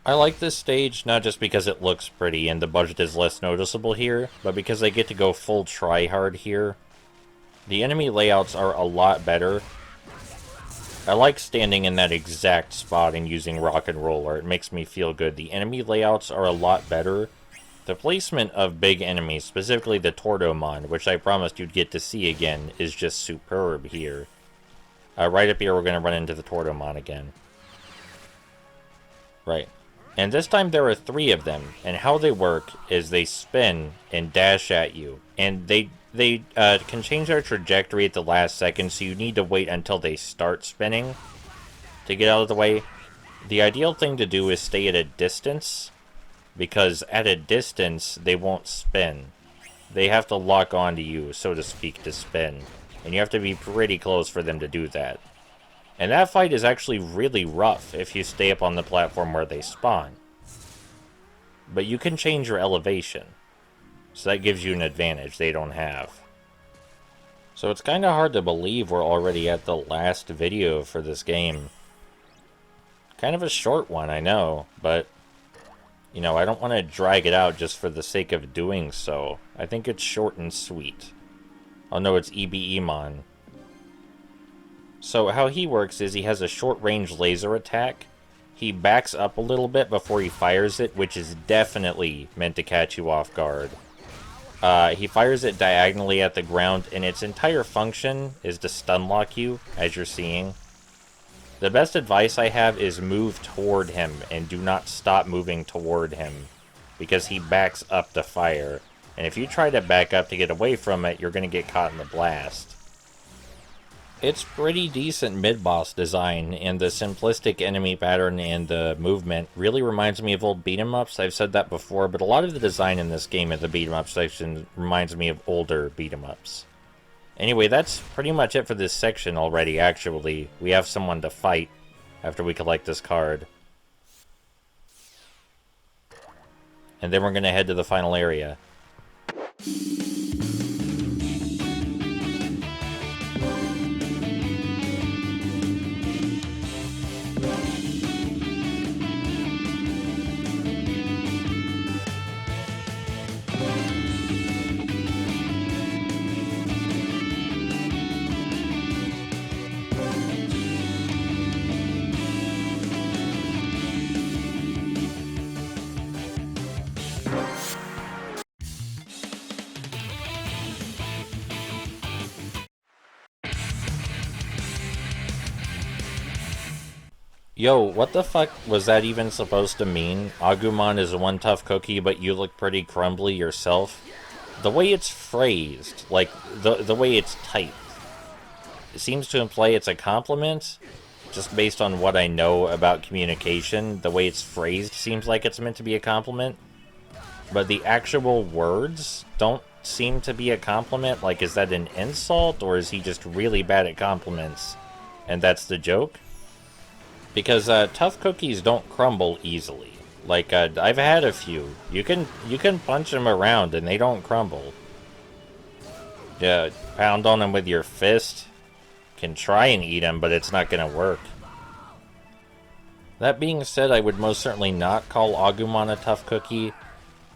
I like this stage not just because it looks pretty and the budget is less noticeable here, but because I get to go full try-hard here. The enemy layouts are a lot better. I like standing in that exact spot and using rock and roller. It makes me feel good. The enemy layouts are a lot better. The placement of big enemies, specifically the Tortomon, which I promised you'd get to see again, is just superb here. Right up here, we're going to run into the Tortomon again. Right. And this time there are 3 of them, and how they work is they spin and dash at you. And they can change their trajectory at the last second, so you need to wait until they start spinning to get out of the way. The ideal thing to do is stay at a distance, because at a distance, they won't spin. They have to lock onto you, so to speak, to spin. And you have to be pretty close for them to do that. And that fight is actually really rough if you stay up on the platform where they spawn. But you can change your elevation. So that gives you an advantage they don't have. So it's kind of hard to believe we're already at the last video for this game. Kind of a short one, I know, but you know, I don't want to drag it out just for the sake of doing so. I think it's short and sweet. Oh no, it's Digimon. So how he works is he has a short-range laser attack. He backs up a little bit before he fires it, which is definitely meant to catch you off guard. He fires it diagonally at the ground, and its entire function is to stun lock you, as you're seeing. The best advice I have is move toward him, and do not stop moving toward him, because he backs up to fire. And if you try to back up to get away from it, you're going to get caught in the blast. It's pretty decent mid-boss design, and the simplistic enemy pattern and the movement really reminds me of old beat-em-ups. I've said that before, but a lot of the design in this game in the beat-em-up section reminds me of older beat-em-ups. Anyway, that's pretty much it for this section already, actually. We have someone to fight after we collect this card. And then we're going to head to the final area. Yo, what the fuck was that even supposed to mean? Agumon is one tough cookie, but you look pretty crumbly yourself? The way it's phrased, like, the way it's typed, it seems to imply it's a compliment, just based on what I know about communication. The way it's phrased seems like it's meant to be a compliment, but the actual words don't seem to be a compliment. Like, is that an insult, or is he just really bad at compliments, and that's the joke? Because tough cookies don't crumble easily. Like, I've had a few. You can punch them around and they don't crumble. Pound on them with your fist. Can try and eat them, but it's not gonna work. That being said, I would most certainly not call Agumon a tough cookie.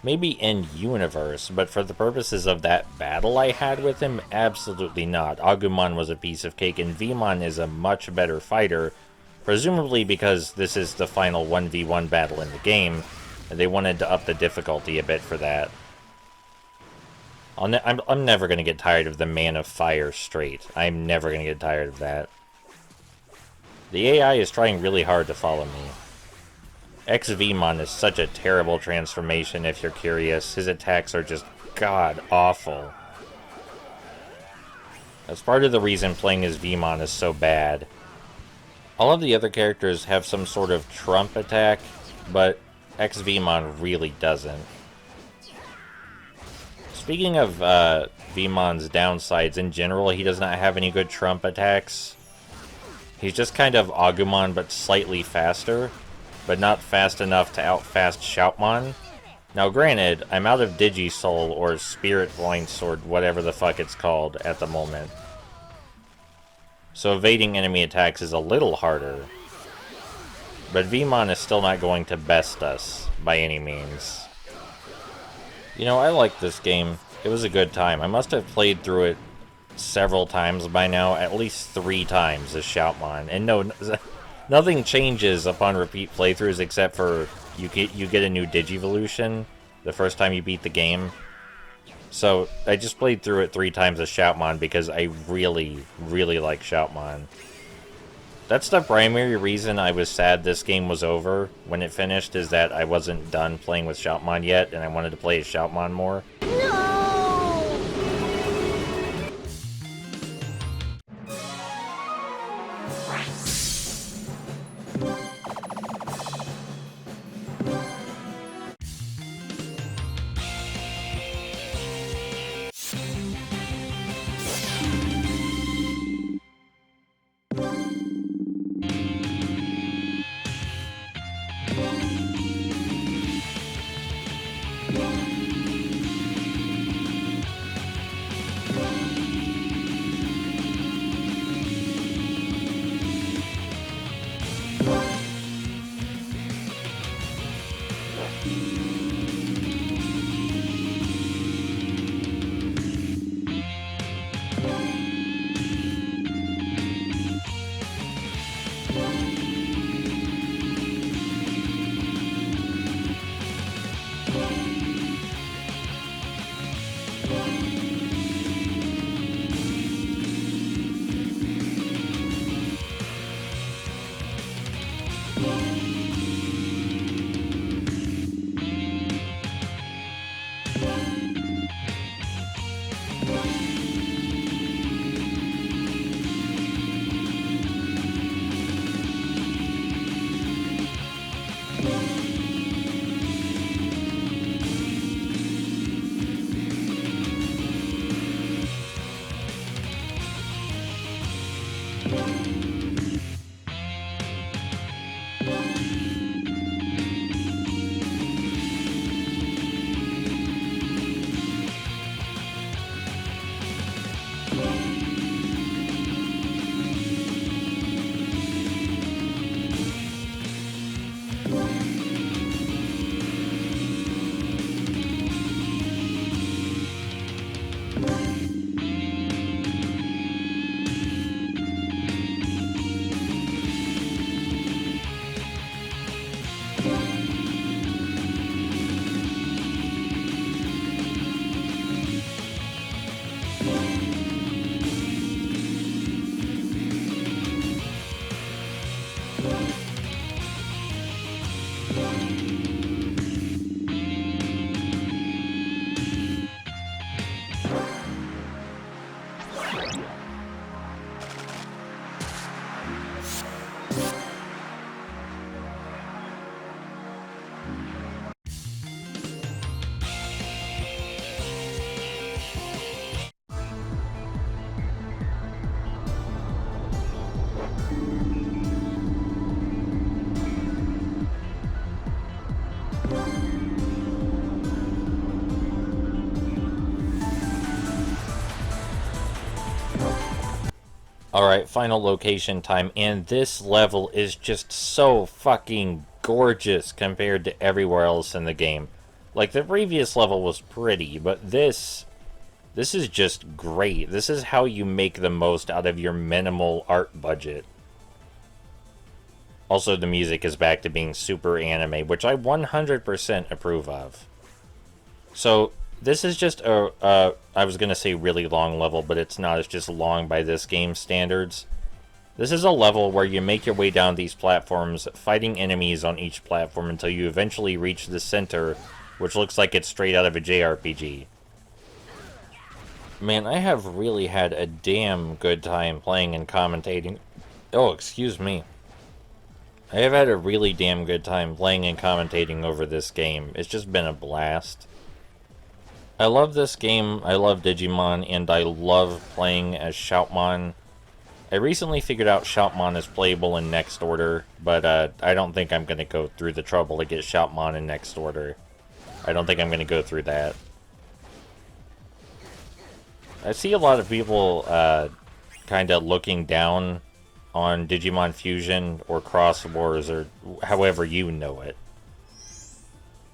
Maybe in universe, but for the purposes of that battle I had with him, absolutely not. Agumon was a piece of cake, and Vmon is a much better fighter. Presumably because this is the final 1v1 battle in the game, and they wanted to up the difficulty a bit for that. I'm never going to get tired of the Man of Fire straight. I'm never going to get tired of that. The AI is trying really hard to follow me. XVmon is such a terrible transformation if you're curious. His attacks are just god-awful. That's part of the reason playing as Vmon is so bad. All of the other characters have some sort of trump attack, but XVmon really doesn't. Speaking of Vmon's downsides, in general, he does not have any good trump attacks. He's just kind of Agumon, but slightly faster, but not fast enough to outfast Shoutmon. Now granted, I'm out of Digisoul or Spirit Points or whatever the fuck it's called at the moment. So evading enemy attacks is a little harder. But Vmon is still not going to best us, by any means. You know, I like this game. It was a good time. I must have played through it several times by now, at least 3 times as Shoutmon. And no, nothing changes upon repeat playthroughs except for you get a new Digivolution the first time you beat the game. So I just played through it 3 times as Shoutmon because I really, really like Shoutmon. That's the primary reason I was sad this game was over when it finished, is that I wasn't done playing with Shoutmon yet, and I wanted to play as Shoutmon more. No! Alright, final location time, and this level is just so fucking gorgeous compared to everywhere else in the game. Like, the previous level was pretty, but this is just great. This is how you make the most out of your minimal art budget. Also, the music is back to being super anime, which I 100% approve of. So, this is just I was going to say really long level, but it's not. It's just long by this game's standards. This is a level where you make your way down these platforms, fighting enemies on each platform until you eventually reach the center, which looks like it's straight out of a JRPG. Man, I have really had a damn good time playing and commentating. Oh, excuse me. I have had a really damn good time playing and commentating over this game. It's just been a blast. I love this game, I love Digimon, and I love playing as Shoutmon. I recently figured out Shoutmon is playable in Next Order, but I don't think I'm going to go through the trouble to get Shoutmon in Next Order. I don't think I'm going to go through that. I see a lot of people kind of looking down on Digimon Fusion or Cross Wars or however you know it.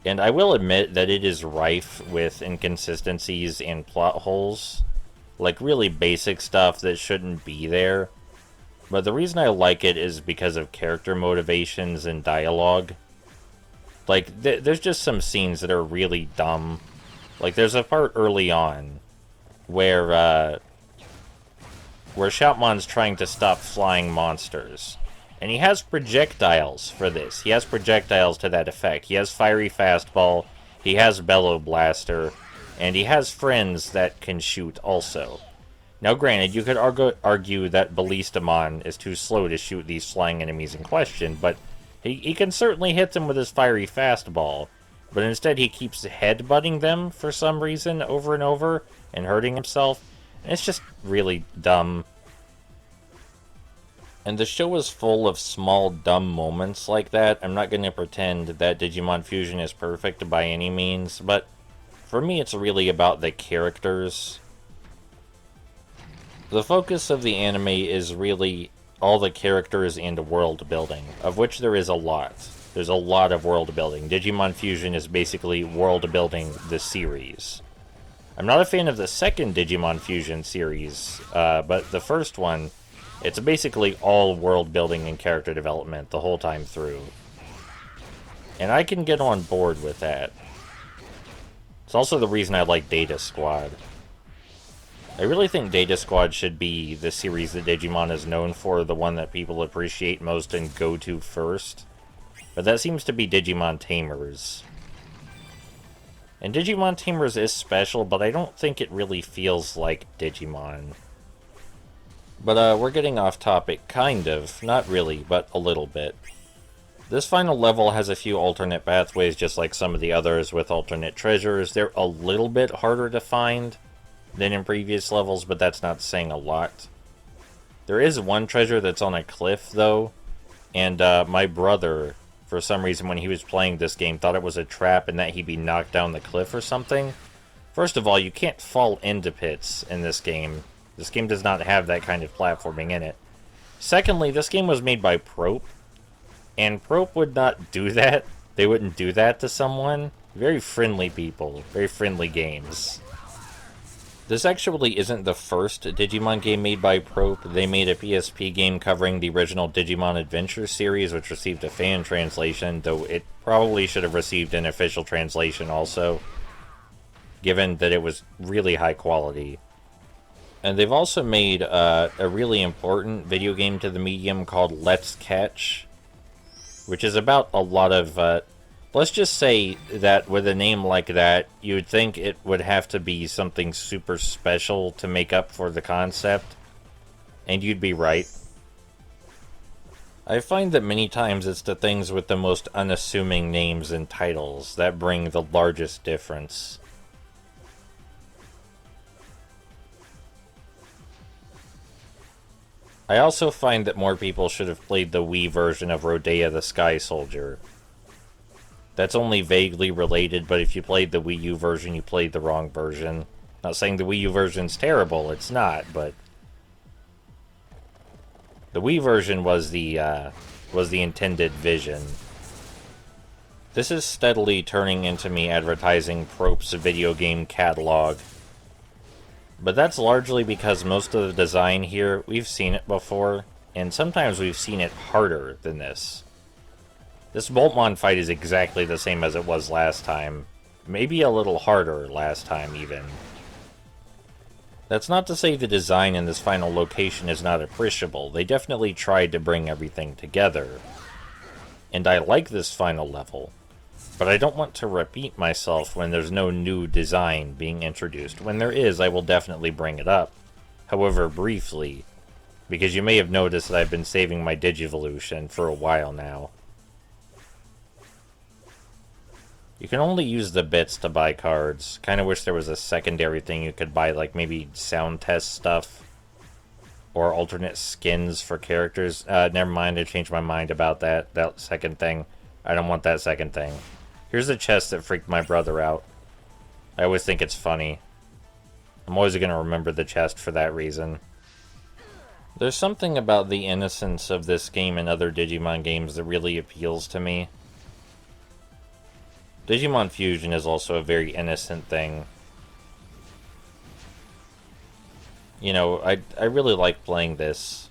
And I will admit that it is rife with inconsistencies and plot holes. Like really basic stuff that shouldn't be there. But the reason I like it is because of character motivations and dialogue. Like, there's just some scenes that are really dumb. Like, there's a part early on where Shoutmon's trying to stop flying monsters. And he has projectiles for this. He has projectiles to that effect. He has Fiery Fastball, he has Bellow Blaster, and he has friends that can shoot also. Now granted, you could argue that Ballistamon is too slow to shoot these flying enemies in question, but he can certainly hit them with his Fiery Fastball. But instead he keeps headbutting them for some reason over and over and hurting himself. And it's just really dumb. And the show is full of small, dumb moments like that. I'm not going to pretend that Digimon Fusion is perfect by any means, but for me it's really about the characters. The focus of the anime is really all the characters and world building, of which there is a lot. There's a lot of world building. Digimon Fusion is basically world building the series. I'm not a fan of the second Digimon Fusion series, but the first one, it's basically all world building and character development the whole time through. And I can get on board with that. It's also the reason I like Data Squad. I really think Data Squad should be the series that Digimon is known for, the one that people appreciate most and go to first. But that seems to be Digimon Tamers. And Digimon Tamers is special, but I don't think it really feels like Digimon. But we're getting off topic, kind of. Not really, but a little bit. This final level has a few alternate pathways, just like some of the others with alternate treasures. They're a little bit harder to find than in previous levels, but that's not saying a lot. There is one treasure that's on a cliff, though, and my brother, for some reason, when he was playing this game, thought it was a trap and that he'd be knocked down the cliff or something. First of all, you can't fall into pits in this game. This game does not have that kind of platforming in it. Secondly, this game was made by Prope, and Prope would not do that. They wouldn't do that to someone. Very friendly people. Very friendly games. This actually isn't the first Digimon game made by Prope. They made a PSP game covering the original Digimon Adventure series, which received a fan translation, though it probably should have received an official translation also, given that it was really high quality. And they've also made a really important video game to the medium called Let's Catch, which is about a lot of... let's just say that with a name like that, you would think it would have to be something super special to make up for the concept. And you'd be right. I find that many times it's the things with the most unassuming names and titles that bring the largest difference. I also find that more people should have played the Wii version of Rodea the Sky Soldier. That's only vaguely related, but if you played the Wii U version, you played the wrong version. Not saying the Wii U version's terrible, it's not, but... the Wii version was the intended vision. This is steadily turning into me advertising Prope's video game catalog. But that's largely because most of the design here, we've seen it before, and sometimes we've seen it harder than this. This Boltmon fight is exactly the same as it was last time. Maybe a little harder last time, even. That's not to say the design in this final location is not appreciable. They definitely tried to bring everything together. And I like this final level. But I don't want to repeat myself when there's no new design being introduced. When there is, I will definitely bring it up. However, briefly. Because you may have noticed that I've been saving my Digivolution for a while now. You can only use the bits to buy cards. Kinda wish there was a secondary thing you could buy, like maybe sound test stuff. Or alternate skins for characters. Never mind, I changed my mind about that second thing. I don't want that second thing. Here's a chest that freaked my brother out. I always think it's funny. I'm always going to remember the chest for that reason. There's something about the innocence of this game and other Digimon games that really appeals to me. Digimon Fusion is also a very innocent thing. You know, I really like playing this.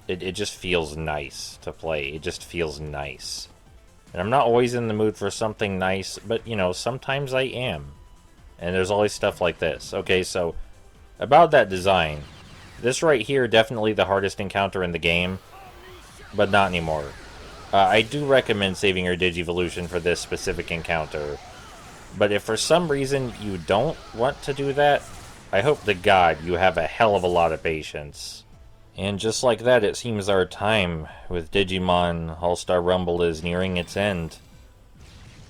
It just feels nice to play. It just feels nice. And I'm not always in the mood for something nice, but, you know, sometimes I am. And there's always stuff like this. Okay, so, about that design. This right here, definitely the hardest encounter in the game, but not anymore. I do recommend saving your Digivolution for this specific encounter, but if for some reason you don't want to do that, I hope to God you have a hell of a lot of patience. And just like that, it seems our time with Digimon All-Star Rumble is nearing its end.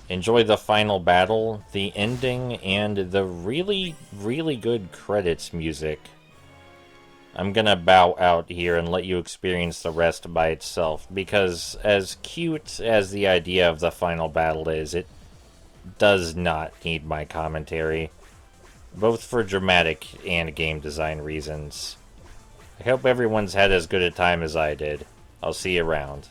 Enjoy the final battle, the ending, and the really, really good credits music. I'm gonna bow out here and let you experience the rest by itself, because as cute as the idea of the final battle is, it does not need my commentary, both for dramatic and game design reasons. I hope everyone's had as good a time as I did. I'll see you around.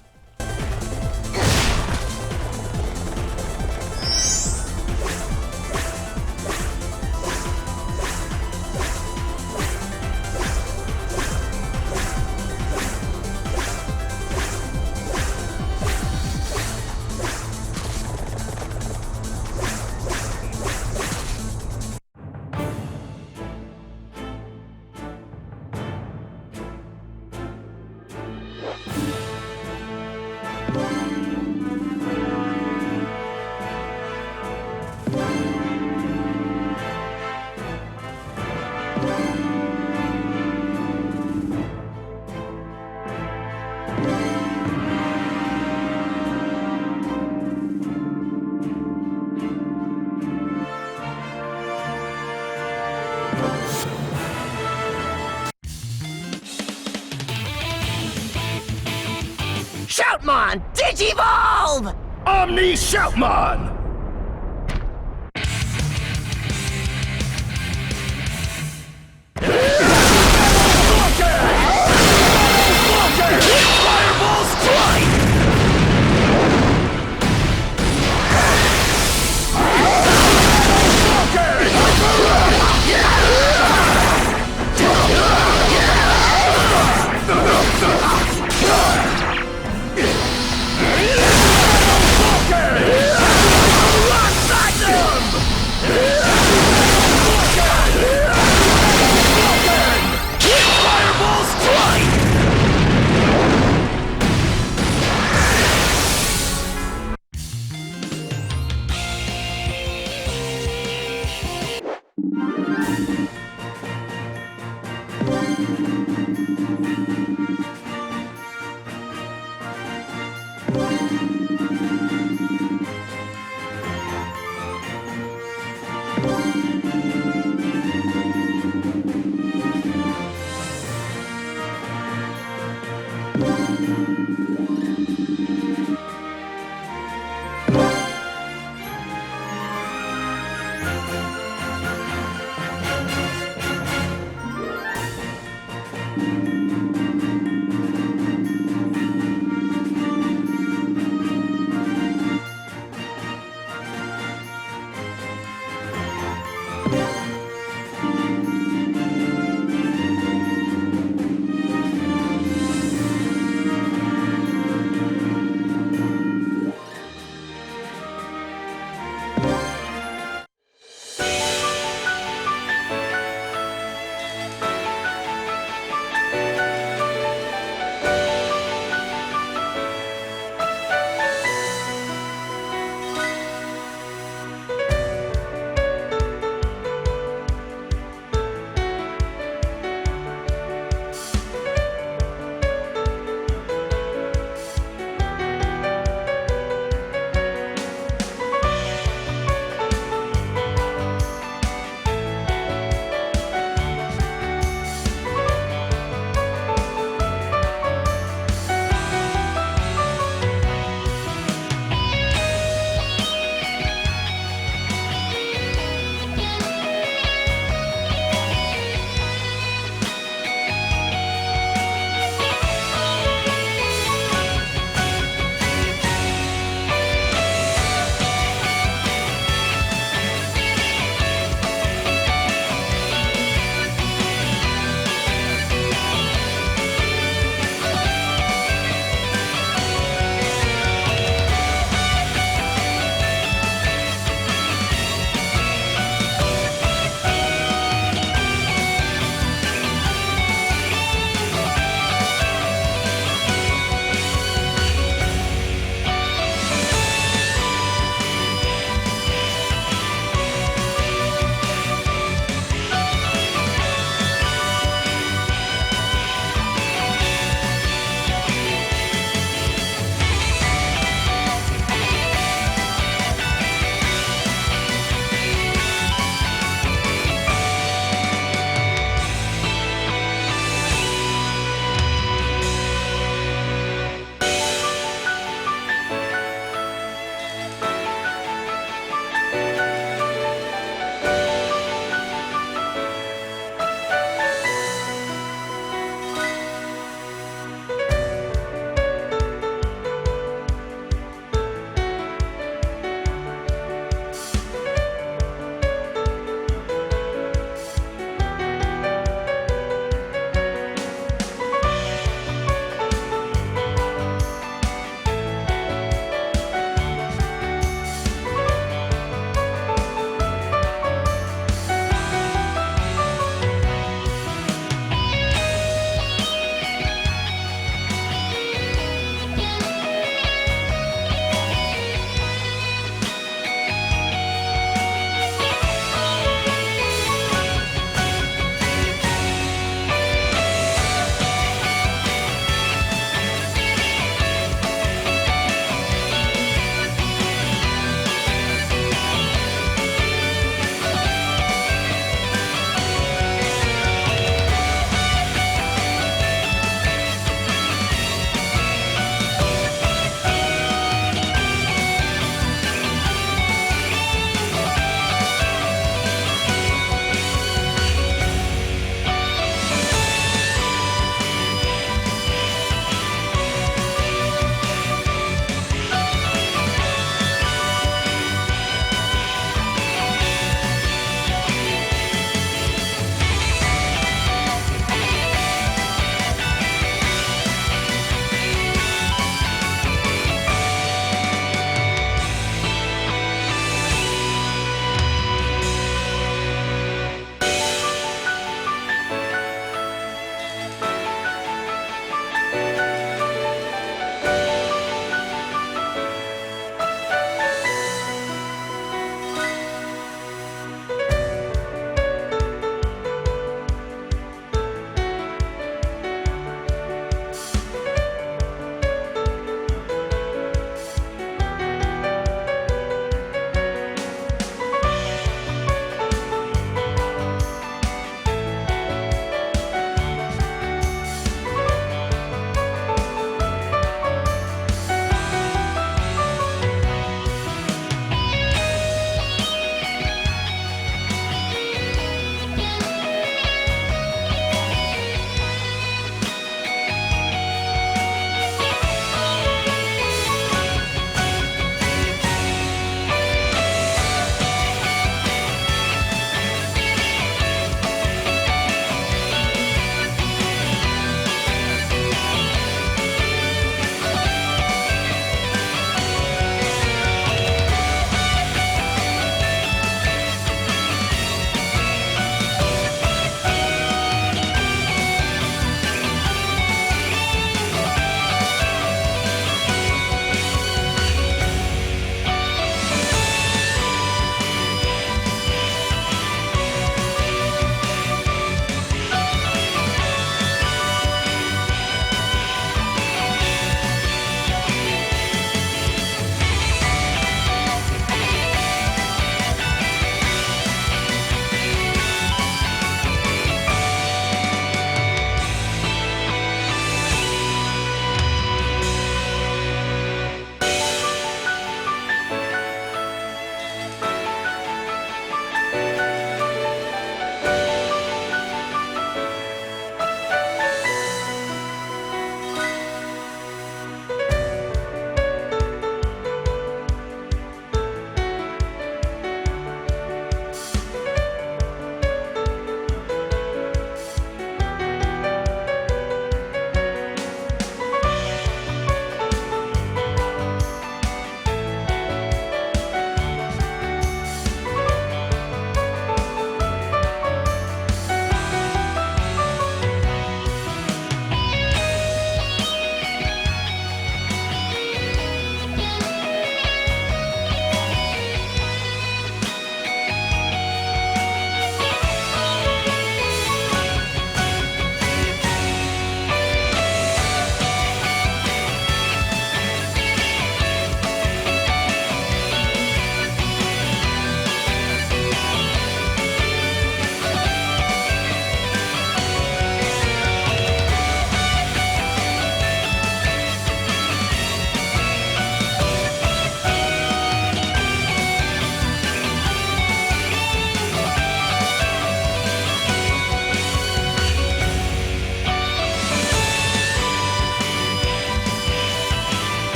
Shoutmon, Digivolve! Omni Shoutmon! Fireball Strike! Fireball Strike!